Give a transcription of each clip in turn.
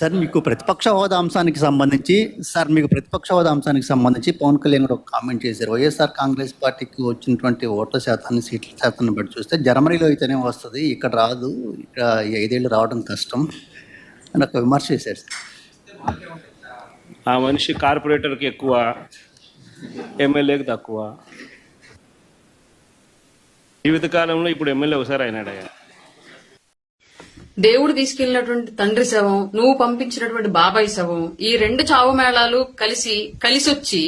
Sir మీకు ప్రతిపక్ష హోదా అంశానికి సంబంధించి పవన్ కళ్యాణ్ గారు ఒక కామెంట్ చేశారు. వైఎస్ఆర్ కాంగ్రెస్ పార్టీకి వచ్చినటువంటి ఓట్ల శాతాన్ని, సీట్ల శాతాన్ని బట్టి చూస్తే జర్మనీలో అయితేనే వస్తుంది, ఇక్కడ రాదు, ఇక్కడ 5 ఏళ్ళు రావడం కష్టం అని ఒక విమర్శ చేశారు సార్. ఆ మనిషి కార్పొరేటర్కి ఎక్కువ, ఎమ్మెల్యేకి తక్కువ. జీవితకాలంలో ఇప్పుడు ఎమ్మెల్యే ఒకసారి అయినాడయ్యా. దేవుడు తీసుకెళ్లినటువంటి తండ్రి శవం, నువ్వు పంపించినటువంటి బాబాయ్ శవం, ఈ 2 చావు మేళాలు కలిసొచ్చి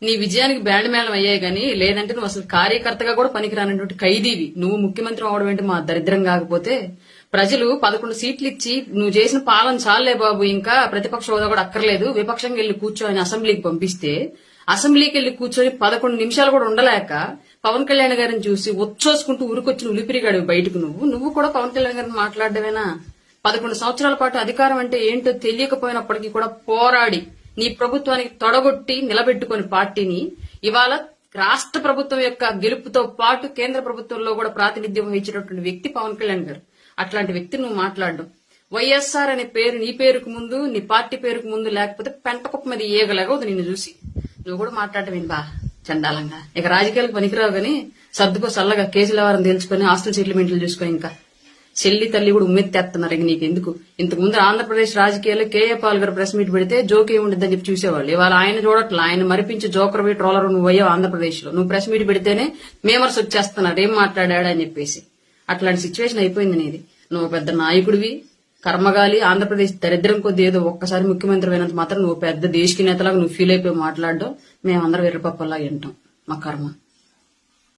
నీ విజయానికి బ్యాండ్ మేళం అయ్యాయి గానీ, లేదంటే నువ్వు అసలు కార్యకర్తగా కూడా పనికిరానటువంటి ఖైదీవి. నువ్వు ముఖ్యమంత్రి అవడం ఏంటి మా దరిద్రం కాకపోతే? ప్రజలు 11 సీట్లు ఇచ్చి నువ్వు చేసిన పాలన చాలే బాబు, ఇంకా ప్రతిపక్ష హోదా కూడా అక్కర్లేదు, విపక్షంగా వెళ్లి కూర్చొని అసెంబ్లీకి పంపిస్తే, అసెంబ్లీకి వెళ్లి కూర్చొని 11 నిమిషాలు కూడా ఉండలేక పవన్ కళ్యాణ్ గారిని చూసి వచ్చోసుకుంటూ ఉరికొచ్చిన ఉలిపిరిగాడు బయటకు. నువ్వు కూడా పవన్ కళ్యాణ్ గారిని మాట్లాడవేనా? 11 సంవత్సరాల పాటు అధికారం అంటే ఏంటో తెలియకపోయినప్పటికీ కూడా పోరాడి నీ ప్రభుత్వానికి తొడగొట్టి నిలబెట్టుకుని పార్టీని ఇవాళ రాష్ట్ర ప్రభుత్వం యొక్క గెలుపుతో పాటు కేంద్ర ప్రభుత్వంలో కూడా ప్రాతినిధ్యం వహించినటువంటి వ్యక్తి పవన్ కళ్యాణ్ గారు. అట్లాంటి వ్యక్తి నువ్వు మాట్లాడడం, వైఎస్ఆర్ అనే పేరు నీ పేరుకు ముందు, నీ పార్టీ పేరుకు ముందు లేకపోతే పెంటకుప్ప మీద ఏగలేగదు నిన్ను చూసి. నువ్వు కూడా మాట్లాడటం బా చండాలంగా. ఇక రాజకీయాలకు పనికిరావు గానీ సర్దుకో సల్లగా, కేసుల వ్యవహారం తెలుసుకుని హాస్టల్ సెటిల్మెంట్లు చూసుకొని ఇంకా చెల్లి తల్లి కూడా ఉమ్మెత్తేస్తున్నారు. ఇక నీకు ఎందుకు? ఇంతకు ముందు ఆంధ్రప్రదేశ్ రాజకీయాల్లో కేఏ పాల్ గారు ప్రెస్ మీట్ పెడితే జోక్ ఏముండిద్దని చెప్పి చూసేవాళ్ళు. ఇవాళ ఆయన చూడట్లా, ఆయన మరిపించి జోకర్ పోయి ట్రోలర్ నువ్వు అయ్యావు ఆంధ్రప్రదేశ్ లో. నువ్వు ప్రెస్ మీట్ పెడితేనే మేమర్స్ వచ్చేస్తున్నారు ఏం మాట్లాడాడు అని చెప్పేసి. అట్లాంటి సిచ్యువేషన్ అయిపోయింది నీది. నువ్వు పెద్ద నాయకుడివి, కర్మగాలి. ఆంధ్రప్రదేశ్ దరిద్రం కొద్ది ఏదో ఒక్కసారి ముఖ్యమంత్రి అయినంత మాత్రం నువ్వు పెద్ద దేశకి నేతలాగా నువ్వు ఫీల్ అయిపోయి మాట్లాడడం మేమందరం ఎర్రపప్పల్లా వింటాం. మా కర్మ.